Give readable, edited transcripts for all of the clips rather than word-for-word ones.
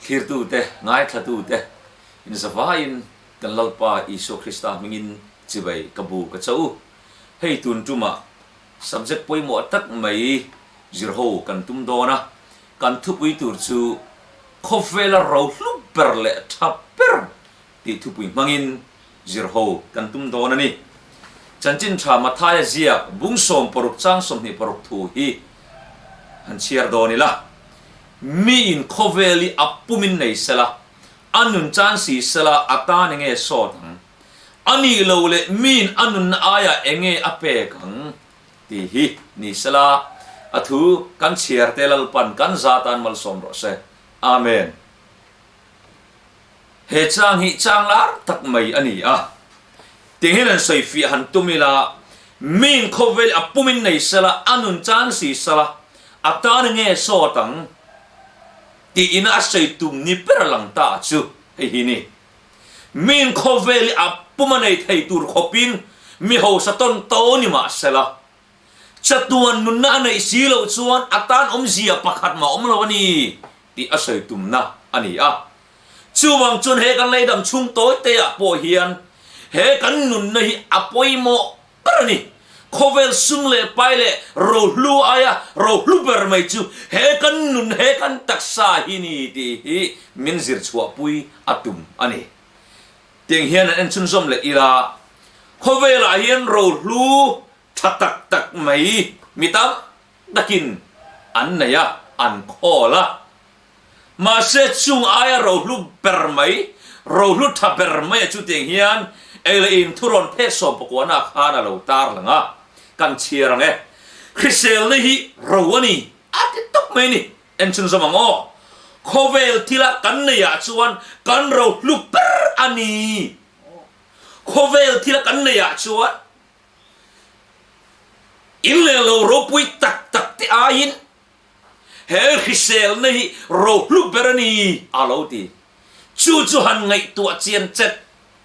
khir tu te ngai thla tu te in zavain kan lalpa Isu Krista mingin chibai kabu ka chau hei tun tuma subject poi mo tak mai zirho kan tum dona kan thu pui tur chu Khawvela ro hlu per le thapper ti thu pui mangin zirho kan tum dona ni chanchin tha mathaya zia bungsom poruk chang som ni poruk thu hi han chiar doni la mi in Khawveli apumin nei sela anun chan si sela atan nge sotang ani lo le min anun aya enge ape kang ti hi ni sela athu kan chiar telal pan kan zatan mal som ro se amen he chang hi chang lar tak mai ani a tinghinan soi fi han tumila min Khawveli apumin nei sela anun chan si sela atan nge sotang ti ina asay tum ni peralang ta chu hi ni min Khawveli apumanay thay tur khopin mi ho sa ton to ni ma sela chatuan nun na na isilaw chuan atan zia pakhat ma lawani ti asay tum na ani a chuwang chun he kan leidam chung toy te a po hian he kan nun na hi apoi mo parani Khawvel sung le pai le ro hlu aya ro hlu ber mai chu he kan nun he kan taksa hi ni ti hi min zir chua pui atum ani teng hian an chun som le ila Khawvela hian ro hlu thatak tak mai mitam dakin an naya an khola ma se chung aya ro hlu ber mai ro hlu tha ber mai chu teng hian ele in thuron phe som pokwana khana lo tar langa kan chiarang e Hriselna hi rawani ati tok mai ni en chun zamango Khawvel thila kan ne ya chuan kan ro luper ani Khawvel thila kan ne ya chuan ille lo ro pui tak tak ti ain he Hriselna hi ro luper ani alo ti chu chu han ngai tua chian chet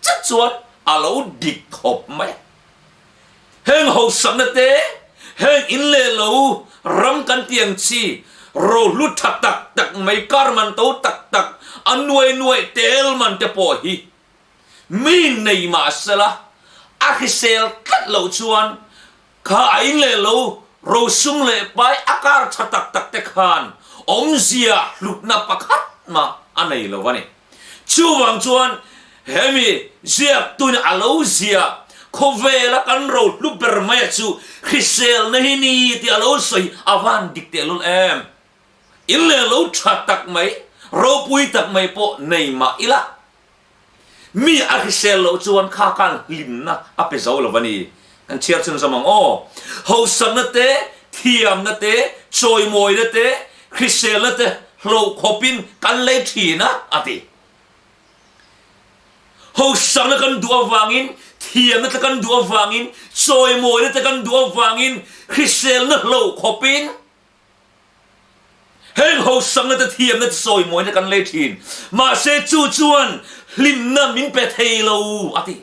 chat chuan alo dik khop mai heng ho sam na te heng in le lo ram kan tiang chi ro lu thak tak tak mai kar man to tak tak anuai tel man te po hi min nei ma sala a Hrisel kat lo chuan kha in le lo ro sung le pai akar thatak tak te khan zia lut na pakhat ma anei lo wani chuwang chuan hemi zia tun alo zia Khawvela kan ro lu ber mai chu Hriselna hi ni ti alo soi avan dikte lul em ille lo thatak mai ro pui tak mai po nei ma ila mi a Hrisel lo chuan kha kan limna ape zo lo wani an chiar chun zamang o ho sam na te thiam na te choi moi na te Hriselna te hlo khopin kan le thina ati ho sam na kan duwa wangin thiam na kan duwa wangin choi moi na kan duwa wangin Hriselna hlo khopin heng ho sam na thiam na choi moi na kan le thin ma se chu chuan lim na min pe thei lo ati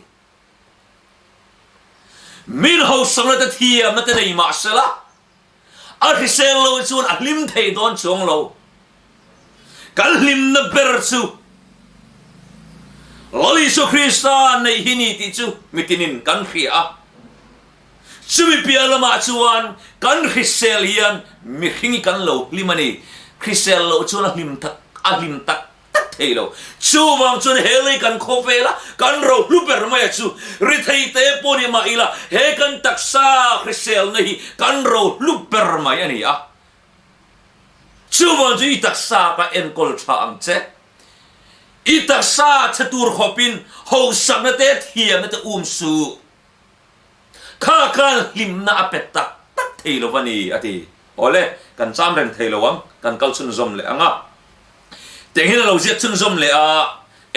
min ho sam na thiam na nei ma sela a Hrisel lo chuan a lim thei don chong lo kan lim na ber chu Isu Krista nei hini ti chu mitinin kan khia chumi pialama chuan kan Hrisel hian mi khingi kan lo limani Hrisel lo chuan a lim tak thelo chuwang chun hele kan Khawvela kan ro luper mai chu ri thei te poni ma ila he kan taksa Hrisel nei kan ro luper mai ani a chuwang chu taksa ka en kol tha ang che itaksa chatur khopin ho samna te thiam na te su kha kan limna apet tak tak thelo wani ati ole kan cham ren thelo wam kan kal chun zom le anga tenghin lo zet chun zom le a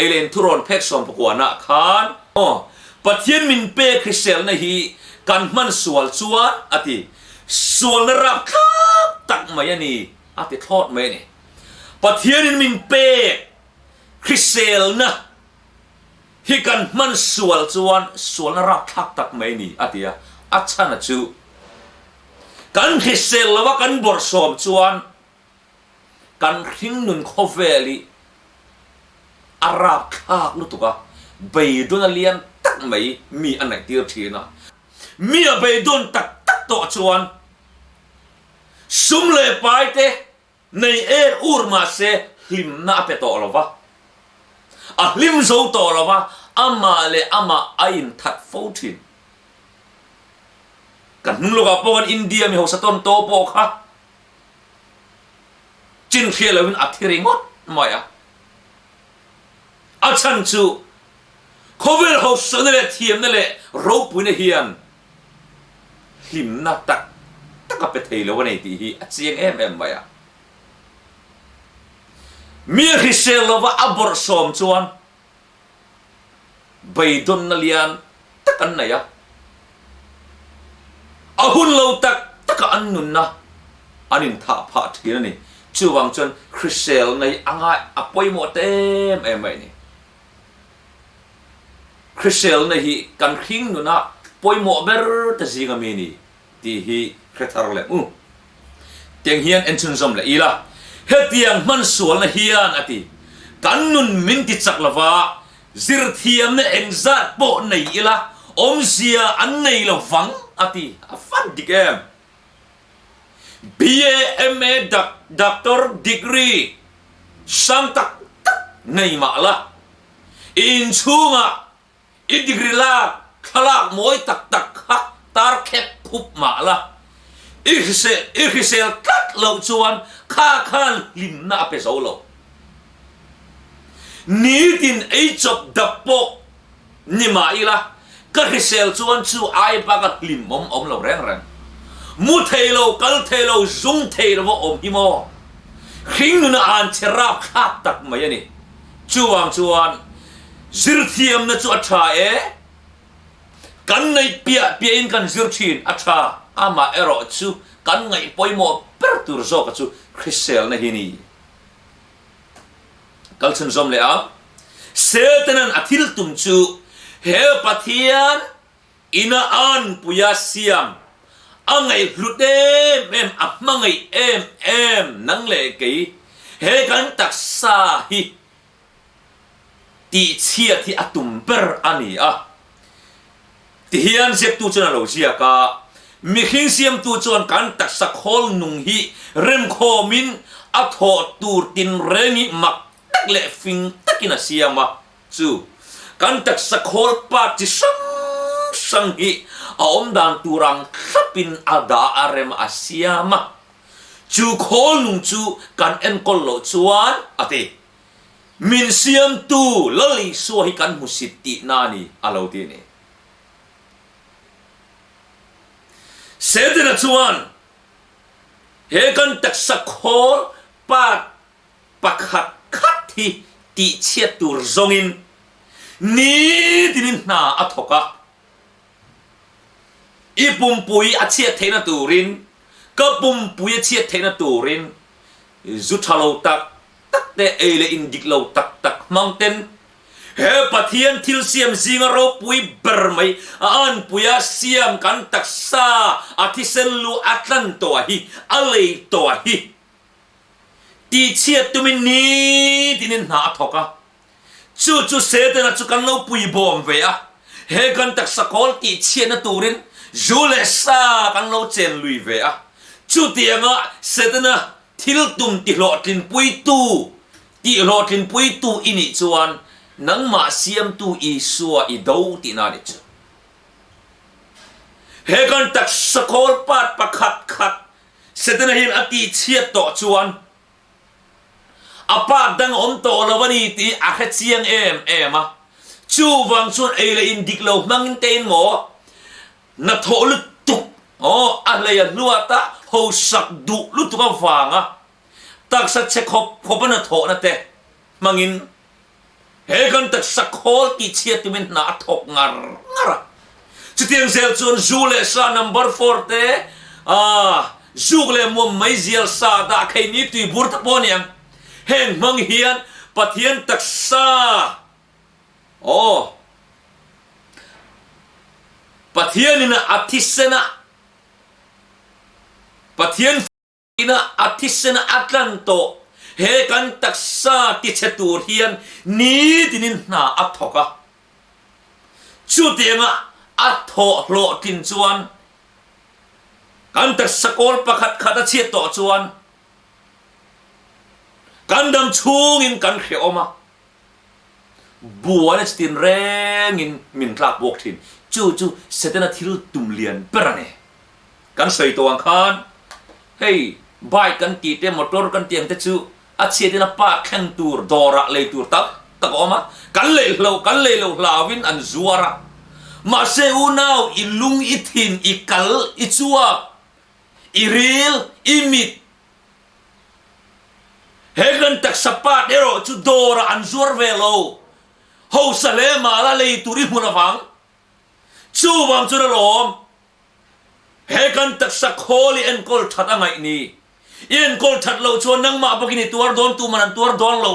elen thuron phek som pokwana khan o pathian min pe Hriselna hi kan man sual chuan ati sual na rap khak tak mai ani ati thot mai ni pathian min pe Hriselna hi kan man sual chuan sual na rak thak tak mai ni atia achana chu kan Hrisel lawa kan bor som chuan kan hring nun Khawveli อาราบคากลุตุกะใบดนเลียนตักไม่มีอันไหนที่ทีนะมีใบดนตักโตชวนสุมเลยไปเตในอูร์มาเซลิมนาเปโตลวะลิมโซโตลวะอามาเลอามาอินทัดโฟตินกันนุ่งลูกปอนอินเดียมีหัวสะต้นโตโปค่ะจินเขียนเลยวินอัธิริงอดไม่ฉันชูเขาเวลหัวสนเลยเทียมนั่นแหละรูปวินเฮียนลิมนาตักกับไปเทเลวันไหนตีฮีเสียงไม่มีฮิเซลว่าอับรสอมชวนใบดนนเลียนตักอันไหนหุ่นเราตักอันนุนนะอันนี้ท่าพาทีนั่นนี่ชื่อวังจนคริสเซลในอ่างอปอยหมดเต็มไม่นี่คริสเซลในฮีกันคิงนุนะปอยหมดเบอร์แต่สิงามีนี่ที่ฮีเคทาร์เลมเตียงเฮียนเอ็นชุนซอมเลยอีละเฮตียงมันสวนละเฮียนอติกันนุนมินติจักละวะซิร์ทียมเนี่ยเอ็นซัดโปในอีละอมเสียอันในละฟังอติฟันดิเกม BA MA Doctor Degree สังตักในมาละอินชูงะอิดีกรีละขลักมวยตักฮักตาร์เคปพุบมาละอิคเซลตัดเหล่าชวนข้าขันลิมนาเปโซโลนี่ดินไอจบดับโปนี่มาอีละก็ฮิเซลชวนชูไอปากลิมเราแรงมุเทโลกัลเทโลซุงเทโลว่าฮิโมขิงนุนอ่านเชราบขาดตักมาอย่างนี้ชวนซิร์ทียมนะชวนชากันในเปียอินกันซิร์ทีนอัชาอามาเอโรชูกันไงปอยโมเปิดตัวโซกัชูคริสเซลนะฮินีกัลชันซอมเลยเซตันันอธิลตุมชูเฮปะเทียนอินาอันปุยาเซียมอังไงหลุดมังไงนังเลกีเฮกันตักซาฮิตีเชียที่อตุมเปอร์อันนี้ที่เฮียนเจ็บตัวจนเราเชียกามีขิงเสียมตัวจนกันตักสักโคลนุงฮีเริ่มโคมินอัทอตูตินเรงิมักตักเลฟิงตักินาเสียมาจูกันตักสักโคลปาจิสังฮีอมดันตุรังขับปินอาดาอาเรมอาเซียมาจูโคลนุงจูกันเอ็นโคลโลจวนติมินเสียมตูลลิสวฮิกันมุสิตินานีอาลาวตีนีเสด็จชวนเฮกันตักสักโคลปักขัดที่ติเชียตูรซงอินนี่ดินนาอัทกะอีปุ่มปุยอาเชียเทนตูรินก็ปุ่มปุยอาเชียเทนตูรินจุดทะเลตักเตเอเลอินดิกเลาตักมังเทนเฮปะเทียนทิลเซียมซิงโรปุยเบอร์ไม่อันปุยาเซียมกันตักซาอาทิเซลูอัตลันตัวฮีอะไรตัวฮีตีเชียตุมินีดินนาทอกะจู่เสด็จจุกันเราปุยบอมเวียเฮกันตักสกอลตีเชียนตูรินจูเลสากันเราเจนลุยเวียจู่เตียงะเสด็จทิลตุมติโลตินปุยตูติโลตินปุยตูอินิจวนนังมาเสียมตูอีสัวอีดาวตินาดิจเฮกันตักสกอลปักขัดเสด็จหินอติเชียต่อจวนอาปากดังอมโตละวันนี้ที่อาเขเชียงมาจูวังชวนเอเลอินดิกเลวมังเตนหมอนัทโทลุตุกอะไรลัวตาหูสักดุลุตุกฟังตักสักเช็คขบนัทโทนะเตมังอินเฮกันตักสักโคลที่เชียตุมินนาทกงารจุดที่ยังเซลชวนจูเลซ่า number 4เตจูเลมัวไม่เซลซ่าดาใครนี่ตุยบุตรปอนยังเฮงมังเฮียนปะเทียนตักซาปะเทียนนี่นะอาทิเซนะปะเทียนนี่นะอาทิเซนะอัตลันโต เฮกันตักซาติเชตูเฮียนนี้ตินินหนาอัทกะชุดเดียงอัทโหโลตินจวนกันตักสกอลประคัดขัดเชียต่อจวนกันดำชูงินกันเขียวมาบัวเนี่ยตินแรงงินมินกลับวกทินจู่เสด็จทิลตุมเลียนเปรเนี่ยกันใส่ตัวอังคารเฮ้ยบายกันตีเตมอเตอร์กันเตียงเตจูอาเชียดินาปากแข่งตูร์ดอระเลยตูร์ตักตะกอมากันเลยเราลาวินอันจัวระมาเซอูนาวอิลุงอิทินอิกัลอิจัวอิริลอิมิดเฮกันตักสปาดเอโรจูดอระอันจัวเวโลโฮสเลมาละเลยตูริมุนฟังจูวังจุดลมเฮกันตักสกโคลีเอ็นกอลทัดอะไรนี่เอ็นกอลทัดเราชวนนั่งมาปกินตัวโดนตัวมันตัวโดนเรา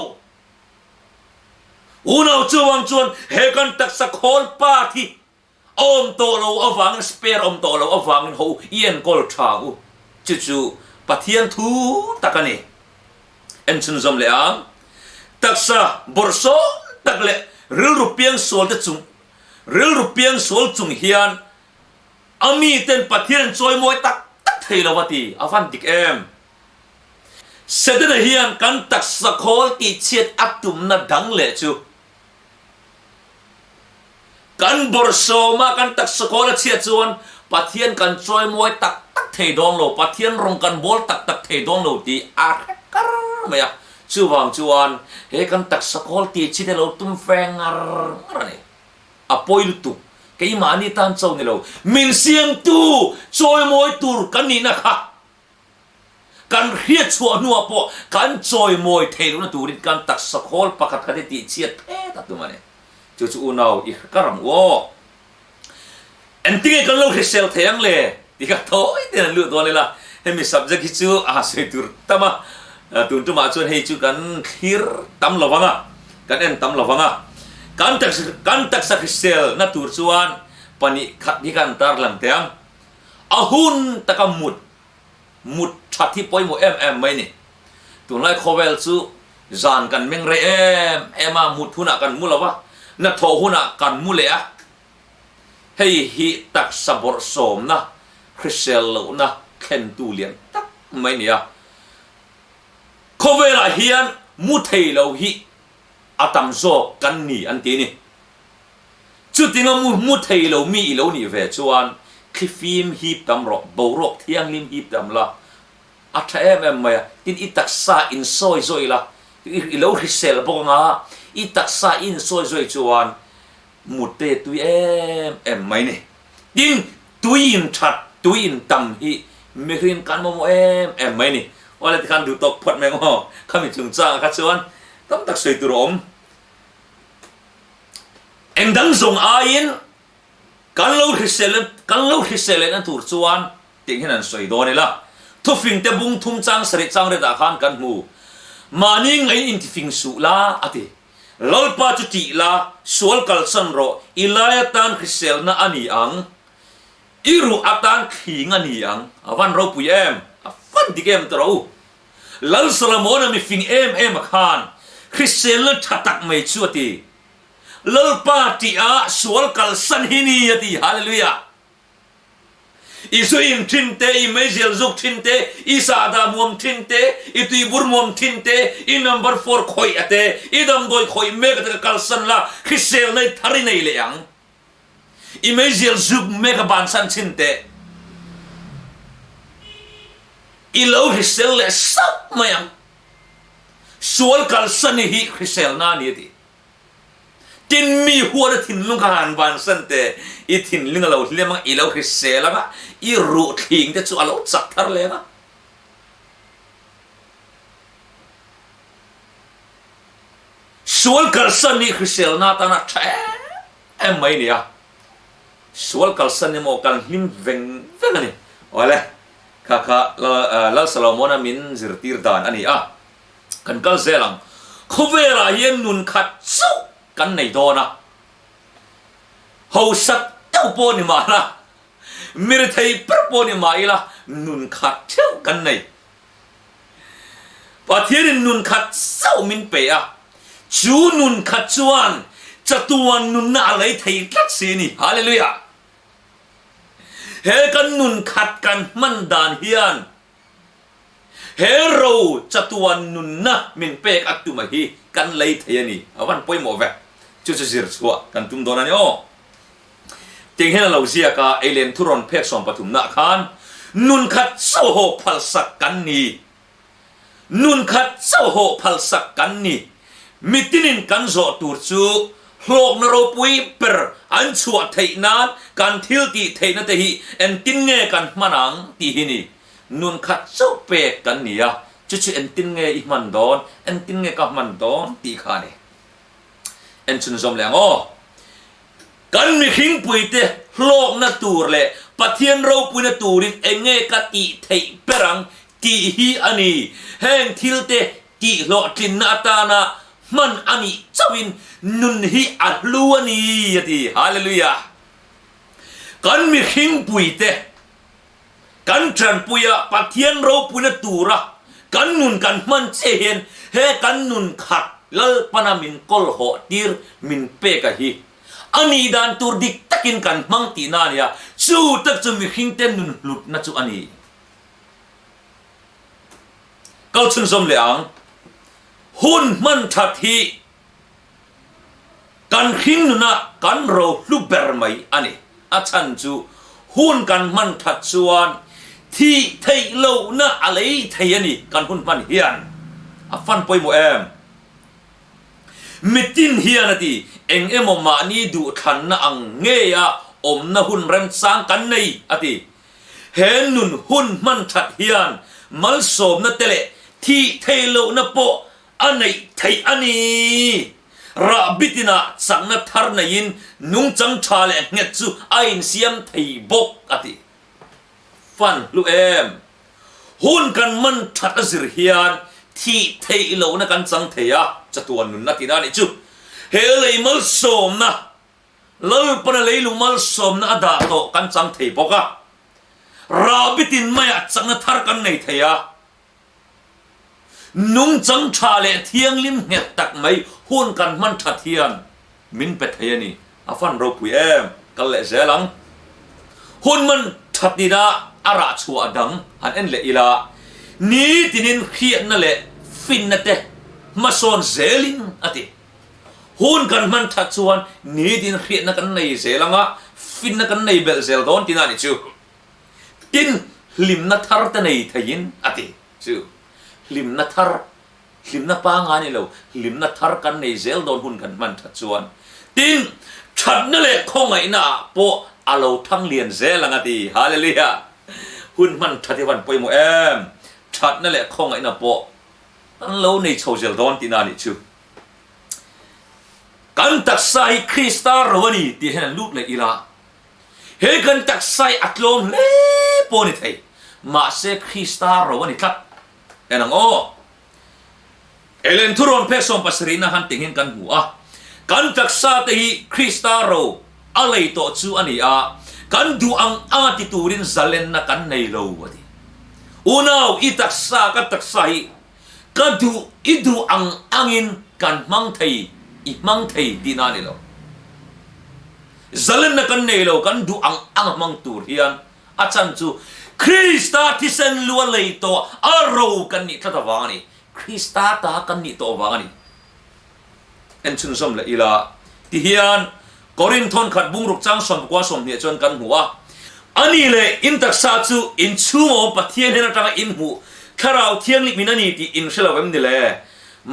อุณาจูวังชวนเฮกันตักสกโคลปาที่อมโตเราเอาฟังสเปร์อมโตเราเอาฟังหูเอ็นกอลทาวจู่ปะเทียนทูตักนี่เอ็นชุนจอมเลยอ่ะตักสะบอร์โซตักเลยริลรูปเปียงโซลต์จุงริลรูปเปียงโซลจุงเฮียนอามีเต็นปะเทียนจอยมวยตักเทลาวตีอาฟันติกเอ็มเสด็จเฮียนกันตักสะโคลตีเชียดอัตุมนัดดังเลจูกันบอร์โซมากันตักสะโคลเชียดจวนปะเทียนกันจอยมวยตักเทดองโลปะเทียนรงกันบอลตักเทดองโลตีอาร์กรไม่อะจูวังจวนเฮกันตักสะโคลตีเชียดโลตุ้มแฟงอะไรเนี่ยอปอยลุตุกไอ้มานี่ตามเจ้านี่เรามินเสียงตูจอยมวยตูกันนี่นะคะกันเรียกชัวนัวปอกันจอยมวยเทลุนะตูริกันตักสะโคลปะกัดกันตีเชียดตัดตัวมันเนี่ยจู่ๆเอาอีกกระรำวอเอ็นติ้งกันเราเฮเซลเทียงเลยที่ก็โถ่เดี๋ยวรู้ตัวเลยล่ะเห็นมี subject ที่จู่เสยตูร์ตั้มตุนตุมาชวนให้จู่กันคิร์ตั้มละวังกันเอ็นตั้มละวังกันตักสักเซลนัตูร์ชวนปนิขัดที่กันตาร์หลังเตียงอาหุนตะกมุดชัดที่ปอยโมเอ็มไม่นี่ตัวไล่โคเวลซูจานกันเมงเรมามุดหุนักกันมุลวะนัทโทหุนักกันมุเลยอะให้ฮิตักสับบอร์สมนะคริสเซลนะเคนตูเลียนตักไม่เนี่ยโคเวลเฮียนมุดเทลฮิอาตัมโซกันนี่อันตีนี่จุดที่เรามุดเทเรามีเรานี่เวชวนคลิฟิมฮีบตำรอกบรอกเที่ยงลิมฮีบตำละอัฐเอ็มไม่ตินอิตักซาอินซอยละเราฮิเซลบอกngaอิตักซาอินซอยชวนมุดเตตุยเอ็มไม่เนี่ยตินตุยอินชัดตุยอินตัมฮีไม่เคยกันโมเอ็มไม่เนี่ยว่าเลยการดูตกพอดแมงอ๋อข้ามีจุงจ้างครับชวนต้องตักใส่ตัวมเอ็งดังส่งอายินกันเล่าฮิเซเลนนั่นถูกชวนติงให้นั่นใส่ตัวนี่ละทุฟิงเตบุงทุ่มจ้างสริจ้างเรดาขันกันหูมานิ่งไอ้อินทิฟิงสุลาอติลลปาจุติลาสวลกัลสันโรอิลายตันฮิเซลนาอันนี้อังอิรูอัตันขิงอันนี้อังอวันเราปุยเอ็มอวันดิเกมตัวเราลัลสลามอนามีฟิงเอ็มขานคริสเซลทัดตักไม่ชัวตีลัลปาติอาสวลกัลสันฮินียตีฮาเลลูยาอิสุอิมทินเตอิเมเจลซุกทินเตอิซาดามวมทินเตอิตุยบุรมวมทินเตอินัมเบอร์4ข่อยอเตอิดัมโดยข่อยเมกตะกัลสันละคริสเซลในทารินในเลียงอิเมเจลซุกเมกบานสันทินเตอิโลคริสเซลเลสับมายังสวลกัลสันฮิคริสเซลนานี่ดิจินมีหัว的ทิ้งลุงหันบานสันเตอีทิ้งลุงเราเลี้ยงอีเราคริสเซลละอีรูทิ้งแต่ชัวเราจับทาร์เลยนะสวลกัลสันฮิคริสเซลนาตานะแท้ไม่เนี่ยสวลกัลสันฮิโมกันหิมเวงนี่โอ้เลยkakak lal salomona min zirtir dan ani kan kal zelang khawvela yen nun khat su kan nei dona ho sat tau po ni ma la mir thei per po ni ma ila nun khat theu kan nei ปะเทียนนุนขัดเศร้ามินเปียจูนุนขัดจวนจะตัวนุนน่าอะไรไทยรักสีนี่ฮาเลลูยาเฮกันนุนขัดกันมันดานเฮียนเฮโรจะตัวนุนนะมินเปกอัตุมาฮีกันเลยไทยนี่อาวันป่วยหมอแวะจุดเสียสัวกันตุมโดนันโอจริงเห็นเราเสียกาเอเลนทุรนเพกสองปฐุมนาคานนุนขัดเศร้าโหพัลสักกันนี่นุนขัดเศร้าโหพัลสักกันนี่มิตินินกันโจตูจูโลกนรกปุยเปรอันชัวไทยนานการทิลตีไทยนั่นแต่ฮีเอ็นตินเงกันมานังตีฮีนี่นุนขัดเศร้าเปกกันนี่อะจุดเอ็นตินเงอีมันโดนเอ็นตินเงกับมันโดนตีขานี่เอ็นชุนสมแรงโอกันมีหิงปุยเตโลกนัตูร์เล่ปะเทียนเราปุยนัตูรินเองเงกัตีไทยเปรังตีฮีอันนี้แห่งทิลเตตีโลตินนาตานามันอันนี้จวินนุนฮีอัลลูอันนี้ตีฮาเลลูยากันมีหิงปุยเตกันจันปุยปะเทียนเราปุยนัตูระกันนุนกันมันเชเห็นเฮกันนุนขัดลลปนามินกอลโหตีร์มินเปกะฮีอันนี้ดันตัวดิกตักินกันมังตีนานี่ะชูตักจะมีหิงเต้นนุนหลุดนัจูอันนี้ก็ชุนสมเหลียงหุ่นมันทัดทีกันหิงนุนะกันโรลูเบอร์ไม่อันนี้อาจารย์จูหุ่นกันมันทัดชวนที่ไทยโลนะอะไรไทยนี่กันหุ่นมันเฮียนอาฟันปอยโมเอมมิตินเฮียนตีเอ็งมานี่ดูทันนะอังเงียอมนะหุ่นเริ่มสร้างกันในอติเห็นนุนหุ่นมันทัดเฮียนมัลสมนะเตเลที่ไทยโลนะโปอันไหนไทยอันนี้ราบิตินะสังนะทาร์นยินนุ่งจังชาเลเงจูไอน์เสียมไทยบกอติฟันลูเอมหุ่นกันมันทัดอสิรเฮียนที่ไทยโลนะกันจังเทียจะตัวนุนนัตินานิจูเฮเลยมัลสมนะเล่าปนเลยลุมัลสมนะดาโตกันจังเทียบกะราบิตินไม่อาจจังนะทาร์กันในเทียนุ่งจังชาเลเทียงลิมเงตักไม่หุ่นกันมันทัดเทียนมินเป็ดเทียนี่อาฟันเราปุยเอมกันเละเจลังหุ่นมันทัดดีนะอาราชัวดังหันเอ็นเละอีลานี่ตินินเขียนนั่นแหละฟินนั่นเตมาสอนเซลินอติหุ่นกันมันทัดชวนนี่ตินเขียนนั่นกันในเซลังอ่ะฟินนั่นกันในเบลเซลดอนตินานิจูตินลิมนัทาร์ตันในทยินอติจูลิมนัทาร์ลิมนับปางานี่เราลิมนัทาร์กันในเซลดอนหุ่นกันมันทัดชวนตินฉันนั่นแหละคงไงนะโปอาเราทั้งเรียนเซลังอติฮาเลลูยาหุ่นมันทัดที่วันไปโมเอมชัดนั่นแหละคงไอ้น่ะปะนั่นเราในโชว์เจลดอนที่นั่นนี่ชูกันตักไซคริสตาร์วันนี้ที่เห็นลูกเลยอีละเฮกันตักไซอัตโลมเล่ปนิทัยมาเซคริสตาร์วันนี้ครับเอ็นังโอเอเลนทุรอนเพศสมปัสรีนะฮันติงเห็นกันหัวกันตักไซที่คริสตาร์อะไรต่อชูอันนี้กันดูอังอาติตูรินซาเลนนะกันในโลวะที่unaw itaksa ka taksai kadu idu ang angin kan mangthai I mangthai dinani lo zalen na kan nei lo kan du ang mang tur hian achan chu Krista tisen luan lei to aro kan ni tlatawani Krista ta kan ni to wani en chun som la ila ti hian Korinthon khat bungruk chang som kwa som ni chon kan huwa ani le in taksa chu in chumo pathian hena tanga in hu kharau thiang lik minani ti in shelawem ni le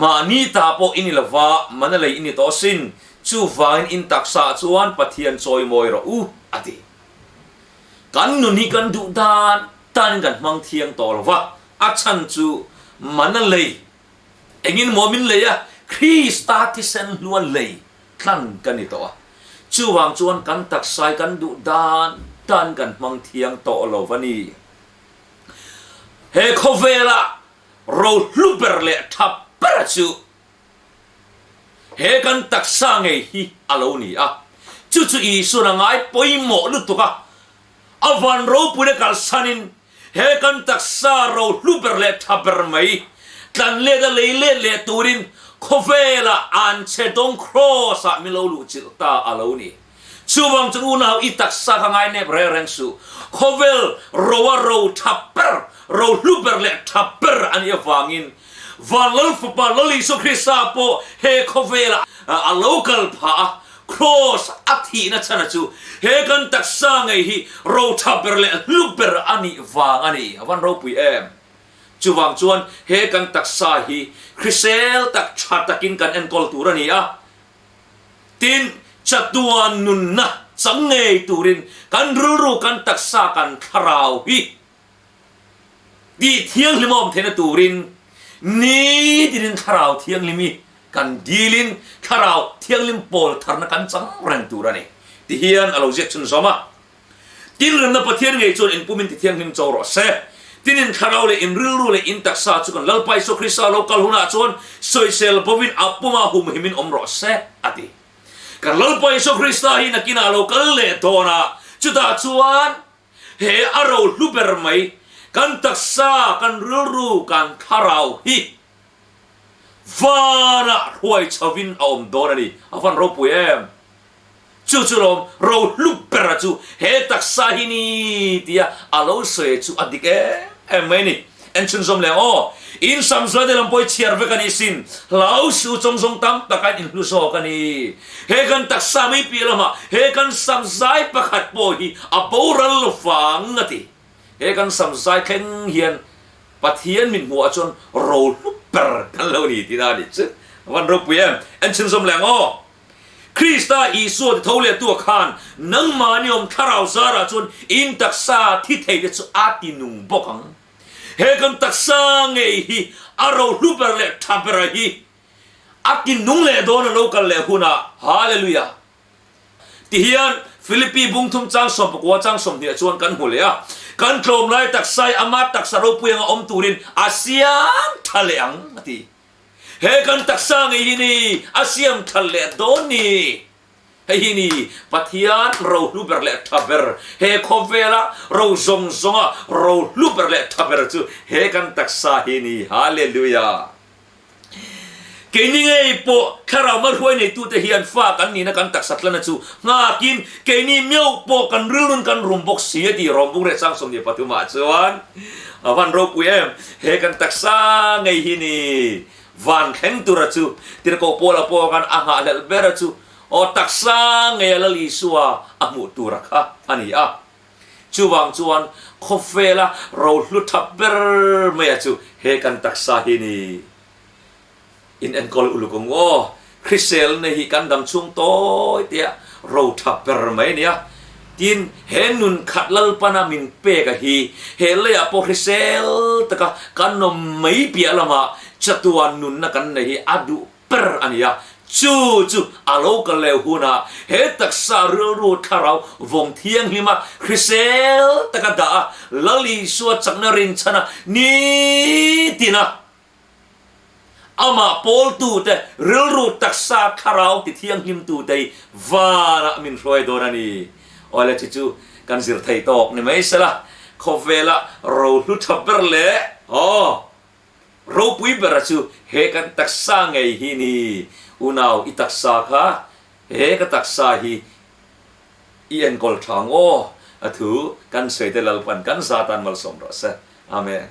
ma ni ta po in lawa manalei in to sin chu vain in taksa chuan pathian choi moi ro u ati kan nu ni kan du dan tan kan mang thiang to lawa achan chu manalei engin momin le ya Krista ti sen luan lei tlan kan ni to chu wang chuan kan taksai kan du dan tanกันมังเทียงโตโลวานีเฮโคเวล่าโรลูเบอร์เลทับเปรจูเฮกันตักสังเอฮีอาโลนีอะจู่ๆอีสุนังไอปอยหมอลุตุกะอวันโรปุเดกัลสันินเฮกันตักซาโรลูเบอร์เลทับเบอร์ไม่ กันเล่เลยเล่เล่ตูรินKhawvela an che dong cross a mi lo lu chil ta alo ni chuwang chu na itak sa khangai ne bre reng su Khawvel ro thapper ro luper le thapper ani awangin valal fupa lali so Krista po he Khawvela a local pha cross athi na chana chu he kan tak sa ngai hi ro thapper le luper ani wang ani awan ro pui em chuwang chuan he kan tak sa hi Hrisel tak chatakin kan enkol turani a tin chatuan nun na changnei turin kan ruru kan taksa kan tharau hi di thiang limom thena turin ni din tharau thiang limi kan dilin tharau thiang lim pol tharna kan chang rang turani ti hian alo jek chun zoma tin ram na pathian ngei chon in pumin ti thiang lim chawro se tinin tharau le in rilu le in taksa chukan lalpai so Krista local huna chon soisel bovin apuma hum himin omro se ati kan lalpai so Krista hi nakina local le dona chuta chuan he aro luber mai kan taksa kan rilu kan tharau hi vana huai chawin om dona ni avan ro puem chu rom ro luber chu he taksa hi ni tia alo se chu adike emeni enchun zom le o in samzwa de lampoi chiarve kan isin lau su chongzong tam takan in hluso kan i he kan taksa mi pilama he kan samzai pakhat po hi aporal fang ngati he kan samzai khen hian pathian min huwa chon ro per kan lo ni ti da ni chu wan ro puem enchun zom le o Krista Isu de thole tu khan nang maniom tharau zara chun in taksa thi thei de chu ati nung bokang he kan taksa ngei hi aro luper le thapera hi akin nung le don local le huna hallelujah ti hian Philippi bungthum chang som pakwa chang som ni chuan kan hule a kan tlom lai taksai amat taksa ro pueng om turin asiam thaleang ati he kan taksa ngai hini asiam thalle doni he hini pathian ro luber le thaber he Khawvela ro zong zonga ro luber le thaber chu he kan taksa hini hallelujah keni ngai po khara mar huai nei tu te hian fa kan ni na kan taksa tlana chu nga kin keni meu po kan rilun kan rumbok sia di rombuk re sang som ni patuma chuan awan ro puem he kan taksa ngai hini van kheng tura chu tir ko pola po kan anga lel bera chu o taksa nge lali suwa amu tura kha ani a chuwang chuan Khawvela ro hluthap ber me chu he kan taksa hini in enkol ulukong o Hrisel ne hi kan dam chung toy tia ro thap ber mai nia tin he nun khat lal pana min pe ka hi he le apo Hrisel taka kan no mai pia lama chatuan nun na kan nei adu per ania chu alo ka le huna he taksa ru tharau vong thiang hima Hrisel taka da lali suwa chakna rin chana ni tina ama pol tu te ru taksa tharau ti thiang him tu dei vana min roi dorani ole chu kan zir thai tok ni mai sala Khawvela ro lu thaber le ro pui berachu he kan taksa ngai hi ni unau itaksa kha he ka taksa hi ien kol thang o athu kan sei te lalpan kan satan mal som ro sa amen